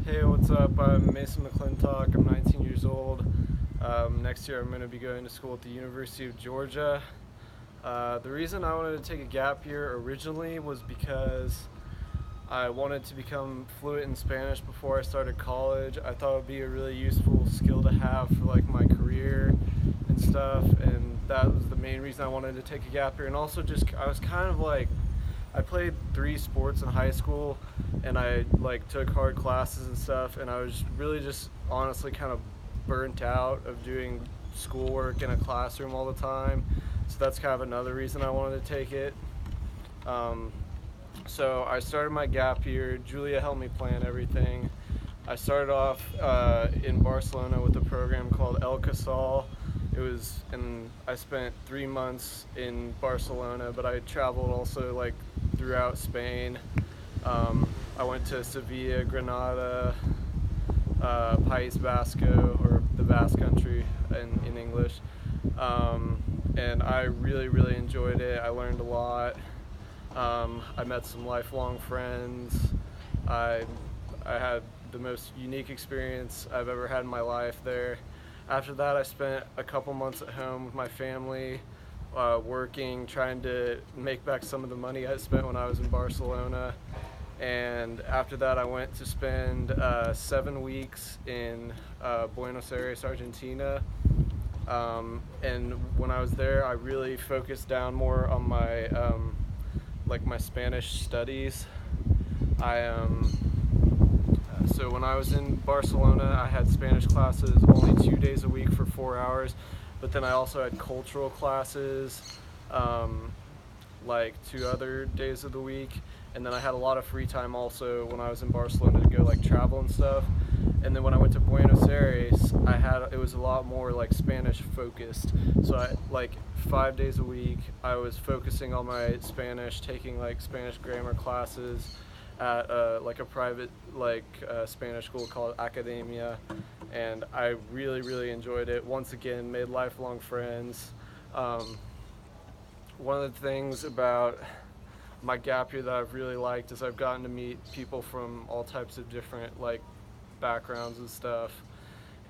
Hey, what's up? I'm Mason McClintock. I'm 19 years old. Next year I'm going to be going to school at the University of Georgia. The reason I wanted to take a gap year originally was because I wanted to become fluent in Spanish before I started college. I thought it would be a really useful skill to have for like my career and stuff, and that was the main reason I wanted to take a gap year. And also just I was kind of like I played 3 sports in high school, and I like took hard classes and stuff, and I was really just honestly kind of burnt out of doing schoolwork in a classroom all the time. So that's kind of another reason I wanted to take it. So I started my gap year. Julia helped me plan everything. I started off in Barcelona with a program called El Casal. And I spent 3 months in Barcelona, but I traveled also like throughout Spain. I went to Sevilla, Granada, País Vasco, or the Basque Country in English. And I really enjoyed it. I learned a lot. I met some lifelong friends. I had the most unique experience I've ever had in my life there. After that, I spent a couple months at home with my family, working, trying to make back some of the money I spent when I was in Barcelona. And after that, I went to spend 7 weeks in Buenos Aires, Argentina. And when I was there, I really focused down more on my my Spanish studies. So when I was in Barcelona, I had Spanish classes only 2 days a week for 4 hours, but then I also had cultural classes like 2 other days of the week, and then I had a lot of free time also when I was in Barcelona to go like travel and stuff. And then when I went to Buenos Aires, it was a lot more like Spanish focused. So I like 5 days a week I was focusing on my Spanish, taking like Spanish grammar classes at like a private Spanish school called Academia, and I really enjoyed it. Once again, made lifelong friends. One of the things about my gap year that I've really liked is I've gotten to meet people from all types of different like backgrounds and stuff,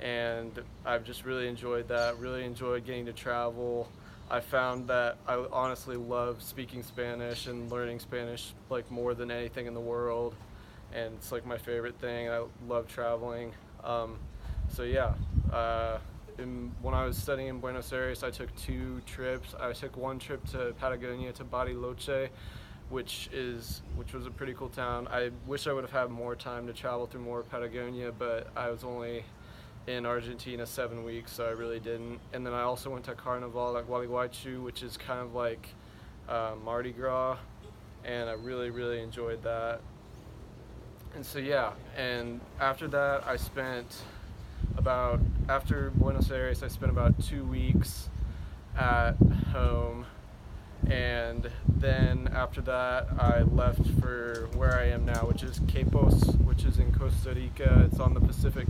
and I've just really enjoyed that. Really enjoyed getting to travel. I found that I honestly love speaking Spanish and learning Spanish like more than anything in the world, and it's like my favorite thing. I love traveling. So yeah, when I was studying in Buenos Aires, I took 2 trips. I took one trip to Patagonia, to Bariloche, which was a pretty cool town. I wish I would have had more time to travel through more of Patagonia, but I was only in Argentina 7 weeks, so I really didn't. And then I also went to Carnival at Gualeguaychú, which is kind of like Mardi Gras, and I really enjoyed that. And so yeah, and after that after Buenos Aires, I spent about 2 weeks at home, and then after that I left for where I am now, which is Quepos, which is in Costa Rica. It's on the Pacific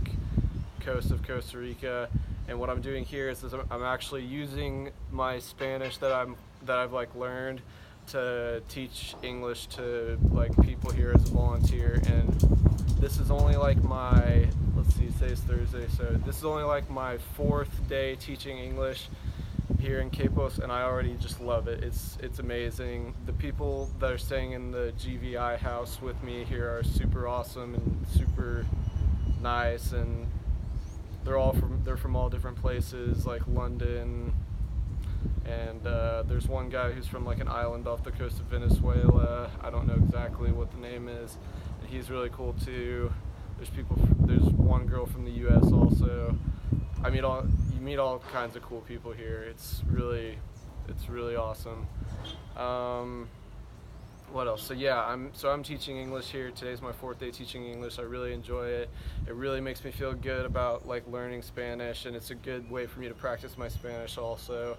coast of Costa Rica, and what I'm doing here is I'm actually using my Spanish that I've like learned to teach English to like people here as a volunteer. And this is only like today's Thursday, so this is only like my 4th day teaching English here in Quepos, and I already just love it. It's amazing. The people that are staying in the GVI house with me here are super awesome and super nice, and they're from all different places like London, and there's one guy who's from like an island off the coast of Venezuela. I don't know exactly what the name is, and he's really cool too. There's one girl from the US also. You meet all kinds of cool people here. It's really awesome. What else? So yeah, I'm teaching English here. Today's my 4th day teaching English. I really enjoy it. It really makes me feel good about like learning Spanish, and it's a good way for me to practice my Spanish also.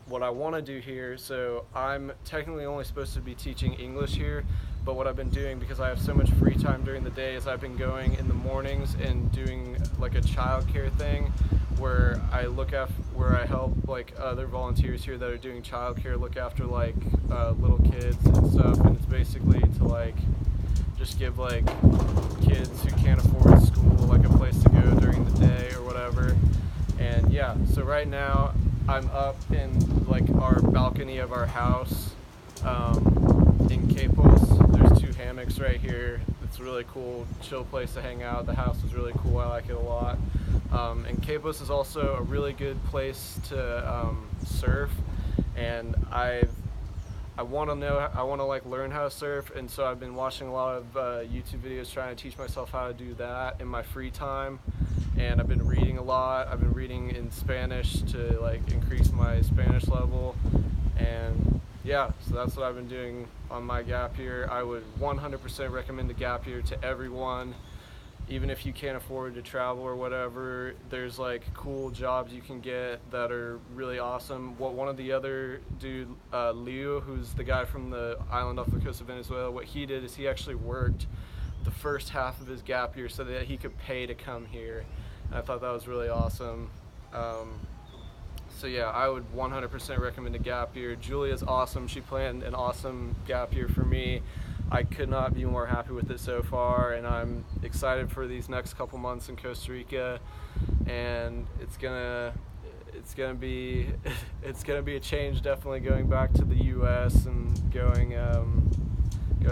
What I want to do here, so I'm technically only supposed to be teaching English here, but what I've been doing, because I have so much free time during the day, is I've been going in the mornings and doing like a childcare thing where I help like other volunteers here that are doing childcare look after like little kids and stuff, and it's basically to like just give like kids who can't afford school like a place to go during the day or whatever. And yeah, so right now I'm up in like our balcony of our house in Capos. There's two hammocks right here. It's a really cool, chill place to hang out. The house is really cool. I like it a lot. And Capos is also a really good place to surf. And I want to like learn how to surf, and so I've been watching a lot of YouTube videos trying to teach myself how to do that in my free time. And I've been reading a lot. I've been reading in Spanish to like increase my Spanish level. And yeah, so that's what I've been doing on my gap year. I would 100% recommend the gap year to everyone. Even if you can't afford to travel or whatever, there's like cool jobs you can get that are really awesome. What one of the other dude, Leo, who's the guy from the island off the coast of Venezuela, what he did is he actually worked the first half of his gap year so that he could pay to come here. And I thought that was really awesome. So yeah, I would 100% recommend a gap year. Julia's awesome. She planned an awesome gap year for me. I could not be more happy with it so far, and I'm excited for these next couple months in Costa Rica. And it's gonna be a change, definitely going back to the U.S. and going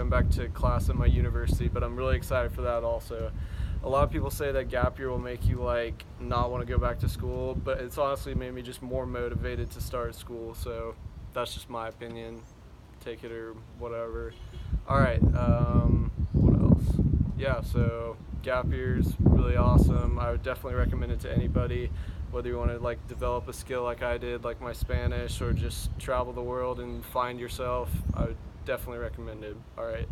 back to class at my university. But I'm really excited for that also. A lot of people say that gap year will make you like not want to go back to school, but it's honestly made me just more motivated to start school. So that's just my opinion. Take it or whatever. All right. What else? Yeah. So gap year's really awesome. I would definitely recommend it to anybody, whether you want to like develop a skill like I did, like my Spanish, or just travel the world and find yourself. I would definitely recommend it. All right.